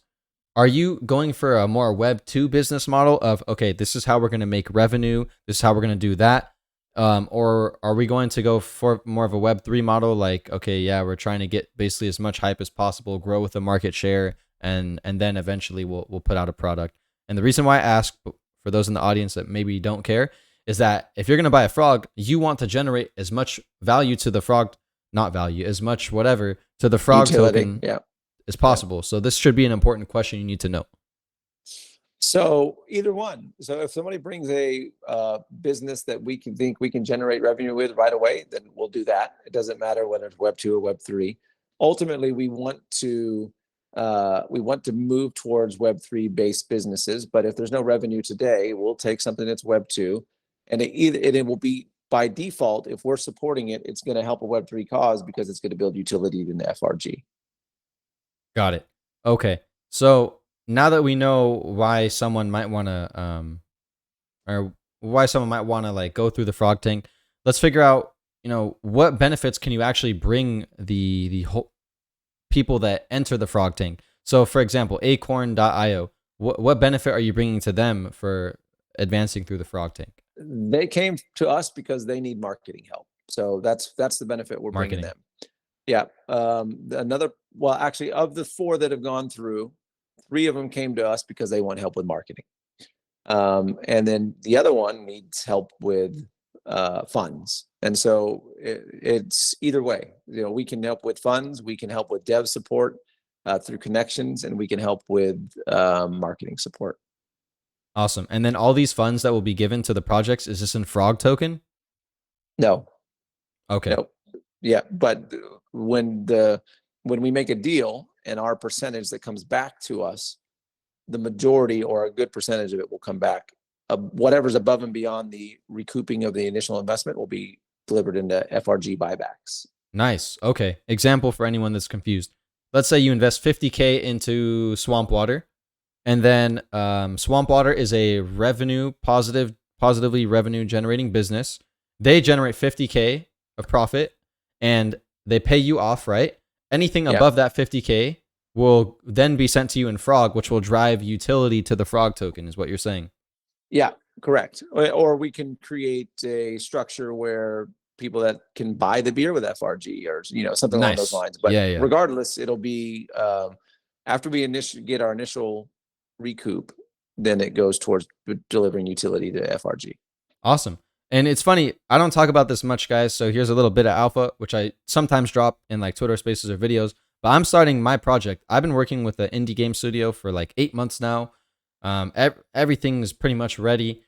are you going for a more Web 2 business model of, okay, this is how we're going to make revenue, this is how we're going to do that? Or are we going to go for more of a Web 3 model, like, okay, yeah, we're trying to get basically as much hype as possible, grow with the market share, and then eventually we'll put out a product? And the reason why I ask, for those in the audience that maybe don't care, is that if you're going to buy a frog, you want to generate as much value to the frog, not value, as much whatever to the frog Utility. token Yeah. as possible. So this should be an important question you need to know. So either one. So if somebody brings a business that we can think we can generate revenue with right away, then we'll do that. It doesn't matter whether it's Web 2 or Web 3. Ultimately, we want to move towards Web 3 based businesses. But if there's no revenue today, we'll take something that's Web 2, and it will be by default. If we're supporting it, it's going to help a Web 3 cause because it's going to build utility in the FRG. Got it. Okay. So now that we know why someone might want to, or why someone might want to like go through the frog tank, let's figure out, what benefits can you actually bring the whole people that enter the frog tank. So for example, acorn.io, what benefit are you bringing to them for advancing through the frog tank? They came to us because they need marketing help. So that's the benefit we're bringing Marketing. them. Yeah. Actually, of the 4 that have gone through, 3 of them came to us because they want help with marketing. And then the other one needs help with funds. And so it's either way. We can help with funds, we can help with dev support through connections, and we can help with marketing support. Awesome. And then all these funds that will be given to the projects, is this in frog token? No. Okay. No. Yeah, but when we make a deal and our percentage that comes back to us, the majority or a good percentage of it will come back. Whatever's above and beyond the recouping of the initial investment will be delivered into FRG buybacks. Nice. Okay. Example for anyone that's confused. Let's say you invest 50K into Swamp Water, and then Swamp Water is a positively revenue generating business. They generate 50K of profit, and they pay you off, right? Anything above that 50K will then be sent to you in Frog, which will drive utility to the Frog token, is what you're saying. Yeah, correct. Or we can create a structure where people that can buy the beer with FRG or something along those lines. But Yeah. regardless, it'll be after we get our initial recoup, then it goes towards delivering utility to FRG. Awesome. And it's funny, I don't talk about this much, guys. So here's a little bit of alpha, which I sometimes drop in like Twitter Spaces or videos. But I'm starting my project. I've been working with an indie game studio for like 8 months now. Everything is pretty much ready,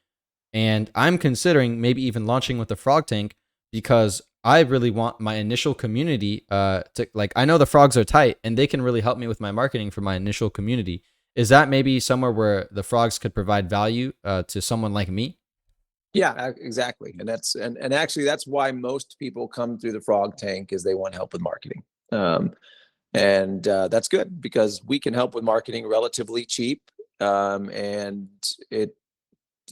and I'm considering maybe even launching with the Frog Tank, because I really want my initial community to, like, I know the frogs are tight and they can really help me with my marketing for my initial community. Is that maybe somewhere where the frogs could provide value to someone like me? Yeah, exactly. And actually that's why most people come through the Frog Tank, is they want help with marketing. And that's good because we can help with marketing relatively cheap. And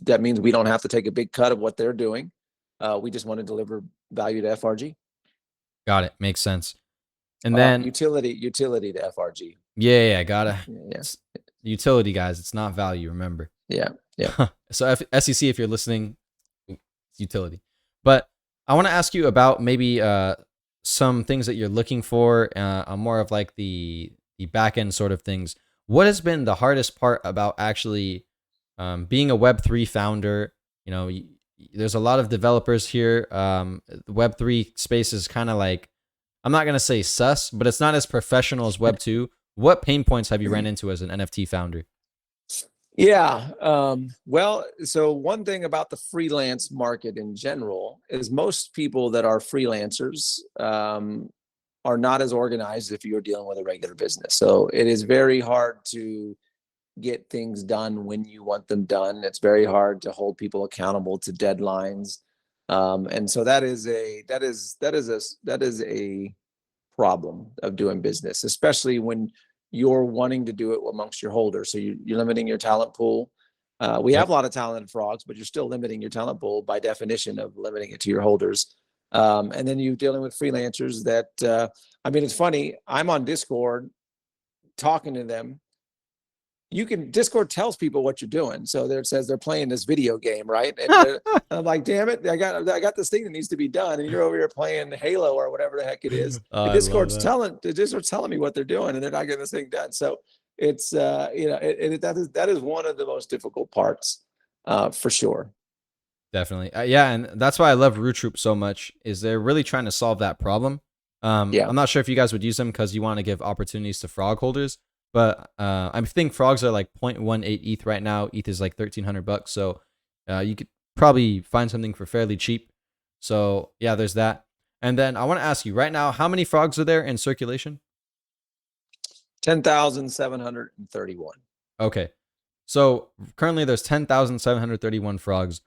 that means we don't have to take a big cut of what they're doing. We just want to deliver value to FRG. Got it. Makes sense. And then utility to FRG. Yeah, gotta. Yeah. Utility, guys. It's not value. Remember. Yeah. So SEC, if you're listening, it's utility. But I want to ask you about maybe some things that you're looking for, more of like the back end sort of things. What has been the hardest part about actually being a Web3 founder? There's a lot of developers here. The Web3 space is kind of like, I'm not going to say sus, but it's not as professional as Web 2. What pain points have you ran into as an NFT founder? Yeah. Well, so one thing about the freelance market in general is most people that are freelancers are not as organized if you're dealing with a regular business. So it is very hard to get things done when you want them done. It's very hard to hold people accountable to deadlines. And so that is a problem of doing business, especially when you're wanting to do it amongst your holders. So you're limiting your talent pool. We Yep. have a lot of talented frogs, but you're still limiting your talent pool by definition of limiting it to your holders. And then you're dealing with freelancers that, I mean, it's funny. I'm on Discord talking to them. Discord tells people what you're doing. So there it says they're playing this video game, right? And I'm like, damn it, I got this thing that needs to be done, and you're over here playing Halo or whatever the heck it is. Oh, And I love that. Discord's telling me what they're doing, and they're not getting this thing done. So it's that is one of the most difficult parts, for sure. Definitely. Yeah, and that's why I love Root Troop so much, is they're really trying to solve that problem. Yeah. I'm not sure if you guys would use them because you want to give opportunities to frog holders, but I think frogs are like 0.18 ETH right now. ETH is like $1,300, so you could probably find something for fairly cheap. So yeah, there's that. And then I want to ask you right now, how many frogs are there in circulation? 10,731. Okay, so currently there's 10,731 frogs.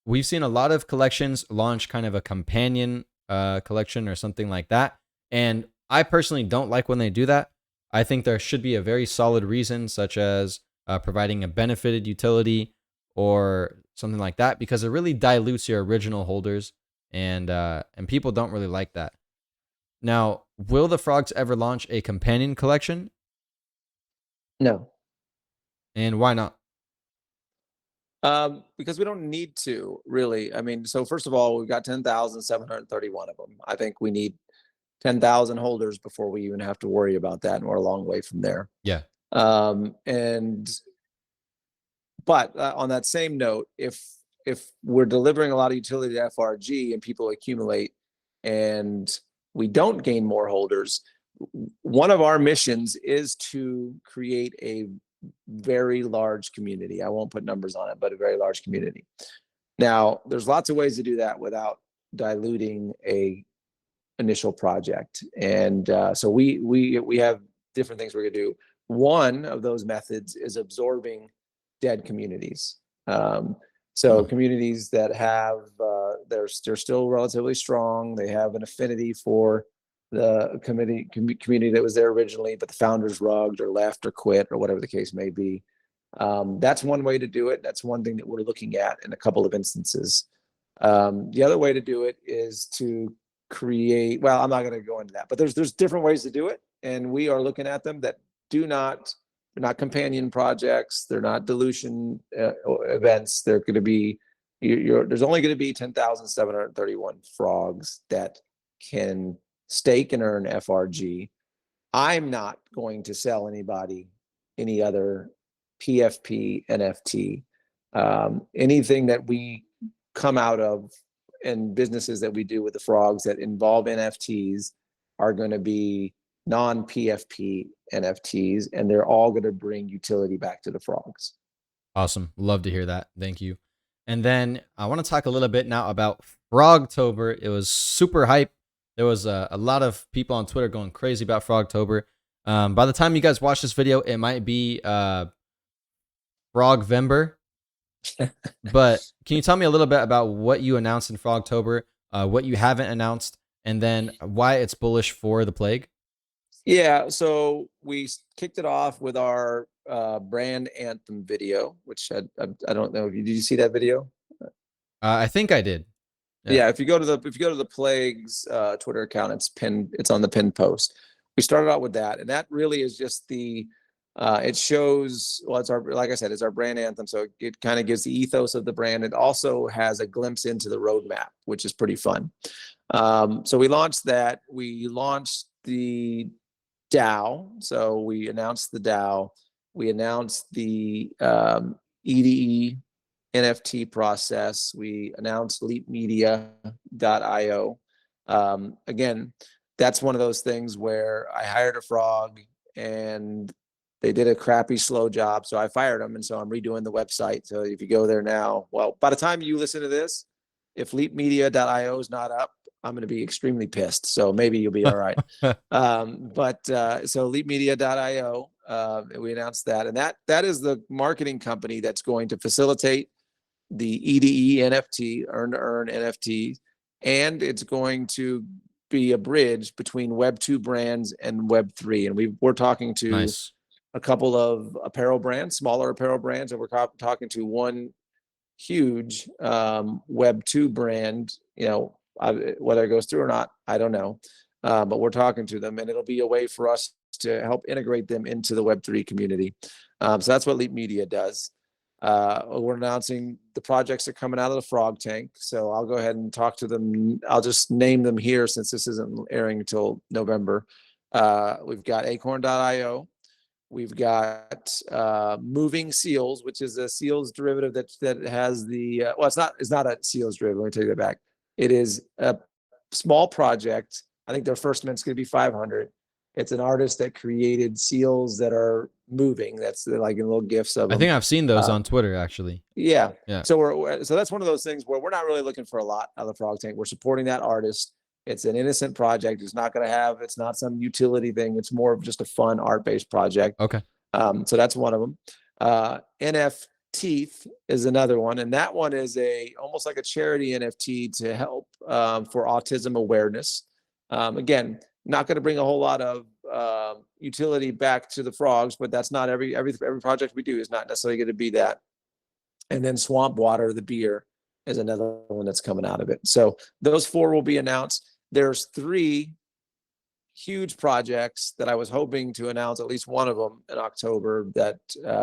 We've seen a lot of collections launch kind of a companion collection or something like that. And I personally don't like when they do that. I think there should be a very solid reason, such as providing a benefited utility or something like that, because it really dilutes your original holders, and people don't really like that. Now, will the frogs ever launch a companion collection, No. and why not? Because we don't need to really. I mean, so first of all, we've got 10,731 of them. I think we need 10,000 holders before we even have to worry about that, and we're a long way from there. Yeah. And but on that same note, if we're delivering a lot of utility to FRG and people accumulate and we don't gain more holders, one of our missions is to create a very large community. I won't put numbers on it, but a very large community. Now, there's lots of ways to do that without diluting a initial project, and so we have different things we're gonna do. One of those methods is absorbing dead communities. So communities that have they're still relatively strong. They have an affinity for the community that was there originally, but the founders rugged or left or quit or whatever the case may be. That's one way to do it. That's one thing that we're looking at in a couple of instances. The other way to do it is to create, well, I'm not going to go into that, but there's different ways to do it, and we are looking at them that they're not companion projects, they're not dilution events. They're going to be there's only going to be 10,731 frogs that can stake and earn FRG. I'm not going to sell anybody any other PFP NFT. Anything that we come out of and businesses that we do with the frogs that involve NFTs are going to be non-PFP NFTs, and they're all going to bring utility back to the frogs. Awesome. Love to hear that. Thank you. And then I want to talk a little bit now about Frogtober. It was super hype. There was a lot of people on Twitter going crazy about Frogtober. By the time you guys watch this video, it might be Frogvember. But can you tell me a little bit about what you announced in Frogtober, what you haven't announced, and then why it's bullish for the plague? Yeah, so we kicked it off with our brand anthem video, which I don't know if did you see that video? I think I did. Yeah, if you go to the Plague's Twitter account, it's on the pinned post. We started out with that, and that really is just it shows, well, like I said, it's our brand anthem, so it kind of gives the ethos of the brand. It also has a glimpse into the roadmap, which is pretty fun. So we launched that. We launched the DAO. So we announced the DAO. We announced the EDE NFT process. We announced leapmedia.io. Again, that's one of those things where I hired a frog and they did a crappy, slow job. So I fired them. And so I'm redoing the website. So if you go there now, well, by the time you listen to this, if leapmedia.io is not up, I'm going to be extremely pissed. So maybe you'll be all right. So leapmedia.io, we announced that. And that is the marketing company that's going to facilitate the EDE NFT, earn to earn NFT. And it's going to be a bridge between Web 2 brands and Web 3. And we're talking to Nice. a couple of apparel brands, smaller apparel brands, and we're talking to one huge Web 2 brand. Whether it goes through or not, I don't know. But we're talking to them, and it'll be a way for us to help integrate them into the Web 3 community. So that's what Leap Media does. We're announcing the projects that are coming out of the Frog Tank. So I'll go ahead and talk to them. I'll just name them here since this isn't airing until November. We've got acorn.io. We've got Moving Seals, which is a seals derivative that has the well, it's not a seals derivative. Let me take that back. It is a small project. I think their first mint's going to be 500. It's an artist that created seals that are moving. That's like in little gifs of I them. think I've seen those on Twitter actually. Yeah. Yeah. So that's one of those things where we're not really looking for a lot out of the Frog Tank. We're supporting that artist. It's an innocent project. It's not some utility thing. It's more of just a fun art-based project. Okay. So that's one of them. NFT is another one, and that one is almost like a charity NFT to help for autism awareness. Again, not going to bring a whole lot of utility back to the frogs, but that's not every project we do is not necessarily going to be that. And then Swamp Water, the beer, is another one that's coming out of it. So those 4 will be announced. There's 3 huge projects that I was hoping to announce, at least one of them in October, that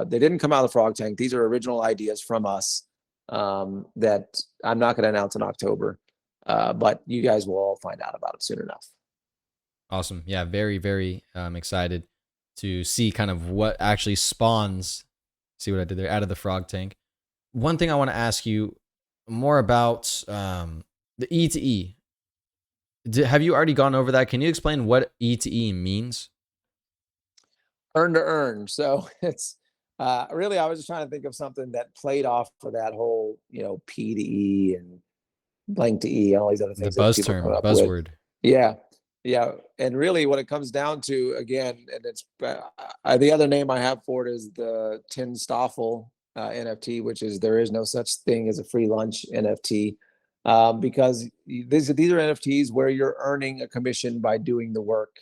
they didn't come out of the Frog Tank. These are original ideas from us that I'm not going to announce in October, but you guys will all find out about it soon enough. Awesome. Yeah, very, very excited to see kind of what actually spawns. See what I did there out of the Frog Tank. One thing I want to ask you more about the E to E. Have you already gone over that? Can you explain what E to E means? Earn to earn. So it's really, I was just trying to think of something that played off of that whole, P to E and blank to E, all these other The things that buzz people term, come up with. buzzword. Yeah. Yeah. And really what it comes down to, again, and it's the other name I have for it is the Tin Stoffel NFT, which is there is no such thing as a free lunch NFT. Because these are NFTs where you're earning a commission by doing the work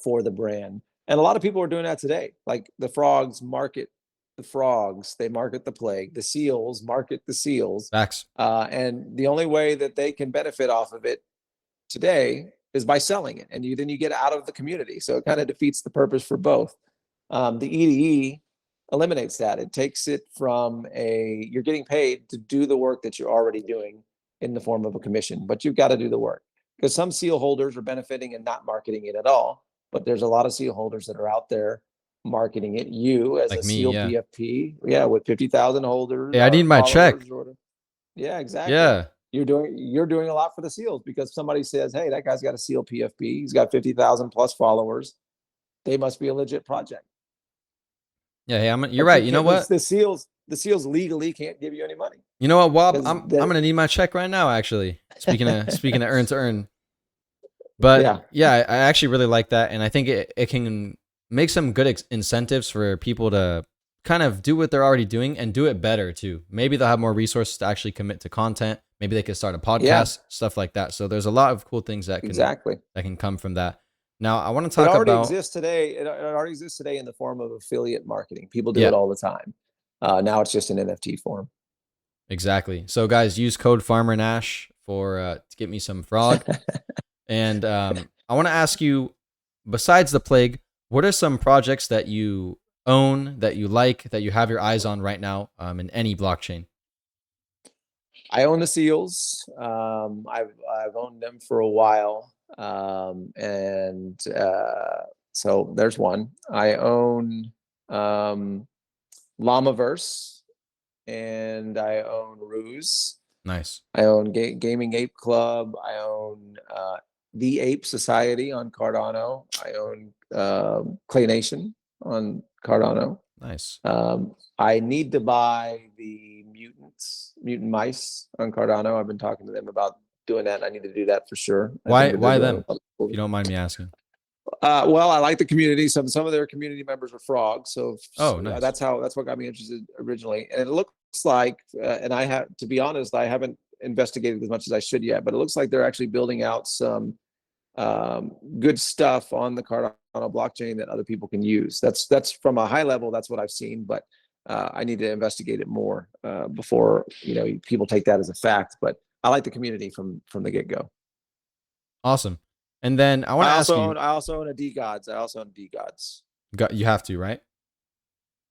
for the brand. And a lot of people are doing that today. Like the frogs market the frogs, they market the plague. The seals market the seals. Facts. And the only way that they can benefit off of it today is by selling it. And then you get out of the community. So it kind of defeats the purpose for both. The E2E eliminates that. It takes it from you're getting paid to do the work that you're already doing in the form of a commission, but you've got to do the work because some seal holders are benefiting and not marketing it at all. But there's a lot of seal holders that are out there marketing it. You as Like a me, seal yeah. PFP, with 50,000 holders. Hey, I need my check. Yeah, exactly. Yeah. You're doing a lot for the seals because somebody says, hey, that guy's got a seal PFP. He's got 50,000 plus followers. They must be a legit project. Yeah, hey, you're right. You know what? The seals legally can't give you any money. You know what, Wob? I'm gonna need my check right now. Actually, speaking of earn to earn, but yeah, I actually really like that, and I think it can make some good incentives for people to kind of do what they're already doing and do it better too. Maybe they'll have more resources to actually commit to content. Maybe they could start a podcast, stuff like that. So there's a lot of cool things that can come from that. Now, I want to talk about. It already exists today in the form of affiliate marketing. People do it all the time. Now it's just an NFT form. Exactly. So, guys, use code FarmerNash to get me some frog. And I want to ask you, besides the plague, what are some projects that you own, that you like, that you have your eyes on right now in any blockchain? I own the seals. I've owned them for a while. So there's one. I own Llamaverse and I own Ruse. Nice. I own Gaming Ape Club. I own The Ape Society on Cardano. I own Clay Nation on Cardano. Nice. I need to buy the mutant mice on Cardano. I've been talking to them about doing that. I need to do that for sure. Why them? If you don't mind me asking. Well, I like the community. Some of their community members are frogs, so nice. That's what got me interested originally. And it looks like, and to be honest, I haven't investigated as much as I should yet, but it looks like they're actually building out some good stuff on the Cardano blockchain that other people can use. That's from a high level. That's what I've seen, but I need to investigate it more before people take that as a fact. But I like the community from the get go. Awesome. And then I want to ask you, I also own a D Gods. I also own D Gods. you have to, right?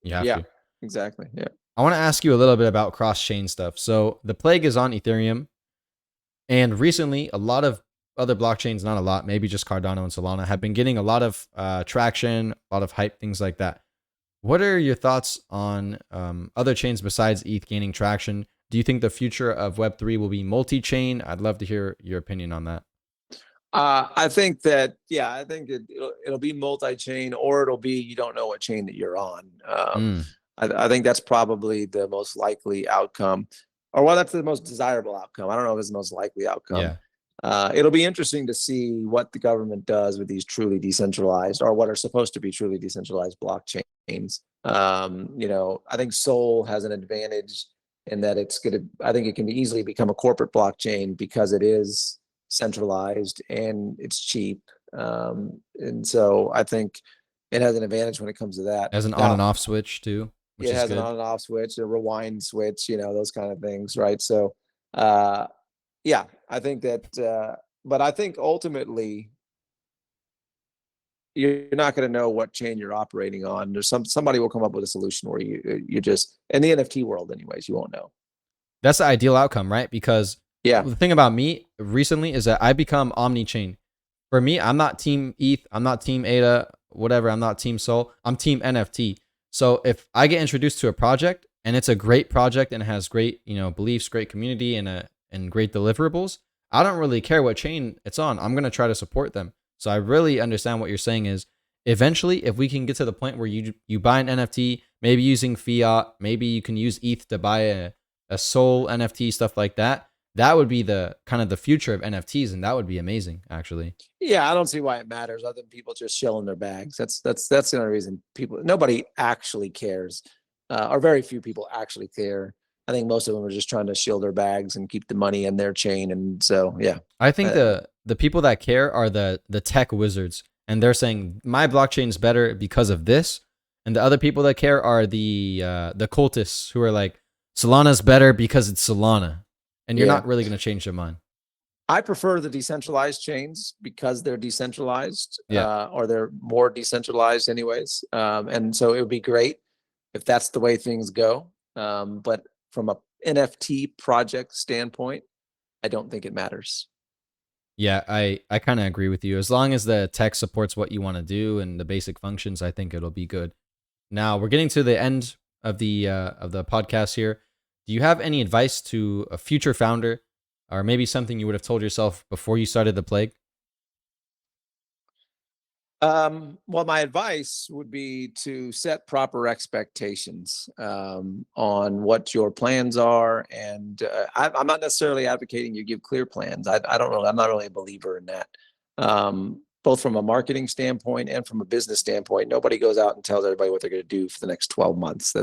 You have Yeah, to. exactly. Yeah. I want to ask you a little bit about cross chain stuff. So the Plague is on Ethereum, and recently a lot of other blockchains, not a lot, maybe just Cardano and Solana, have been getting a lot of traction, a lot of hype, things like that. What are your thoughts on other chains besides ETH gaining traction? Do you think the future of Web3 will be multi-chain? I'd love to hear your opinion on that. I think that, yeah, I think it'll be multi-chain, or it'll be you don't know what chain that you're on. Mm, I think that's probably the most likely outcome, or well, that's the most desirable outcome. I don't know if it's the most likely outcome. yeah. It'll be interesting to see what the government does with these truly decentralized, or what are supposed to be truly decentralized blockchains. I think Sol has an advantage in that I think it can easily become a corporate blockchain because it is centralized and it's cheap. And so I think it has an advantage when it comes to that. Has an on and Now, off switch too, which it is has an good. on and off switch, a rewind switch, those kind of things, right? So, uh, yeah, I think that, but I think ultimately you're not going to know what chain you're operating on. There's somebody will come up with a solution where you just in the NFT world, anyways, you won't know. That's the ideal outcome, right? Because Yeah, the thing about me recently is that I become omni-chain. For me, I'm not team ETH, I'm not team ADA, whatever, I'm not team Sol, I'm team NFT. So if I get introduced to a project and it's a great project and it has great, beliefs, great community and great deliverables, I don't really care what chain it's on. I'm going to try to support them. So I really understand what you're saying is eventually if we can get to the point where you buy an NFT, maybe using fiat, maybe you can use ETH to buy a Sol NFT, stuff like that. That would be the kind of the future of NFTs, and that would be amazing, actually. yeah, I don't see why it matters other than people just shilling their bags. That's the only reason nobody actually cares, or very few people actually care. I think most of them are just trying to shill their bags and keep the money in their chain. And so, yeah, I think uh, the people that care are the tech wizards, and they're saying my blockchain is better because of this, and the other people that care are the cultists who are like Solana's better because it's Solana, and you're yeah. not really going to change their mind. I prefer the decentralized chains because they're decentralized, Yeah, or they're more decentralized, anyways. And so it would be great if that's the way things go. But from a NFT project standpoint, I don't think it matters. yeah, I kind of agree with you. As long as the tech supports what you want to do and the basic functions, I think it'll be good. Now we're getting to the end of the podcast here. Do you have any advice to a future founder, or maybe something you would have told yourself before you started the plague? Well, my advice would be to set proper expectations on what your plans are, and I'm not necessarily advocating you give clear plans. I don't really, I'm not really a believer in that. Both from a marketing standpoint and from a business standpoint, nobody goes out and tells everybody what they're going to do for the next 12 months.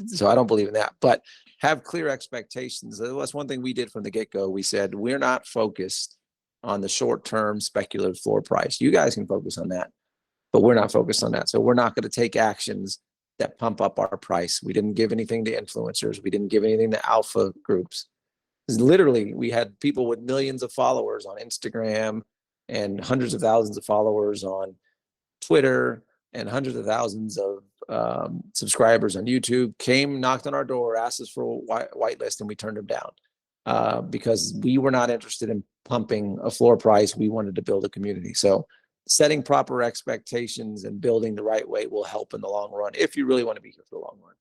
So I don't believe in that. But have clear expectations. That's one thing we did from the get-go. We said we're not focused on the short-term speculative floor price. You guys can focus on that, but we're not focused on that. So we're not going to take actions that pump up our price. We didn't give anything to influencers. We didn't give anything to alpha groups. Literally, we had people with millions of followers on Instagram and hundreds of thousands of followers on Twitter and hundreds of thousands of subscribers on YouTube came, knocked on our door, asked us for a whitelist, and we turned them down because we were not interested in pumping a floor price. We wanted to build a community. So setting proper expectations and building the right way will help in the long run if you really want to be here for the long run.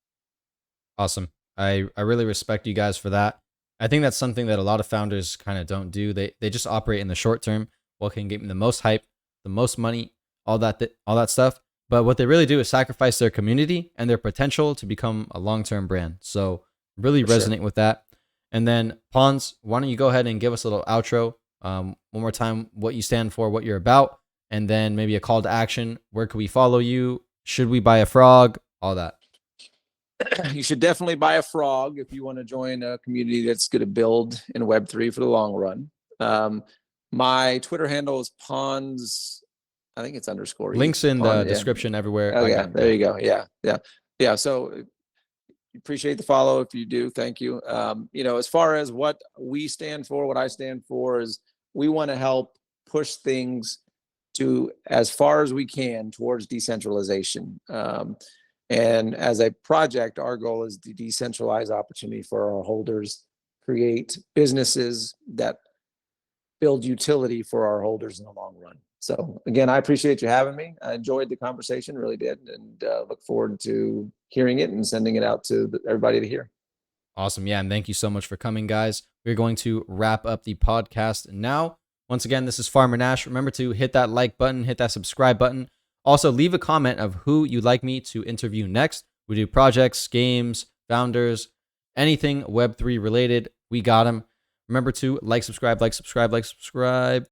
Awesome. I really respect you guys for that. I think that's something that a lot of founders kind of don't do. They just operate in the short term. What can get me the most hype, the most money, all that stuff. But what they really do is sacrifice their community and their potential to become a long-term brand. So really For sure. resonate with that. And then Pons, why don't you go ahead and give us a little outro? One more time, what you stand for, what you're about, and then maybe a call to action. Where can we follow you? Should we buy a frog? All that. You should definitely buy a frog if you want to join a community that's going to build in Web3 for the long run. My Twitter handle is Pons. I think it's underscore ETH. Links in Pon, the yeah. description everywhere. Oh I yeah, got there you go. Yeah. So appreciate the follow. If you do, thank you. As far as what we stand for, what I stand for is we want to help push things to as far as we can towards decentralization. And as a project, our goal is to decentralize opportunity for our holders, create businesses that build utility for our holders in the long run. So again, I appreciate you having me. I enjoyed the conversation, really did, and look forward to hearing it and sending it out to everybody to hear. Awesome. Yeah. And thank you so much for coming, guys. We're going to wrap up the podcast now. Once again, this is Farmer Nash. Remember to hit that like button, hit that subscribe button. Also, leave a comment of who you'd like me to interview next. We do projects, games, founders, anything Web3 related. We got them. Remember to like, subscribe, like, subscribe, like, subscribe.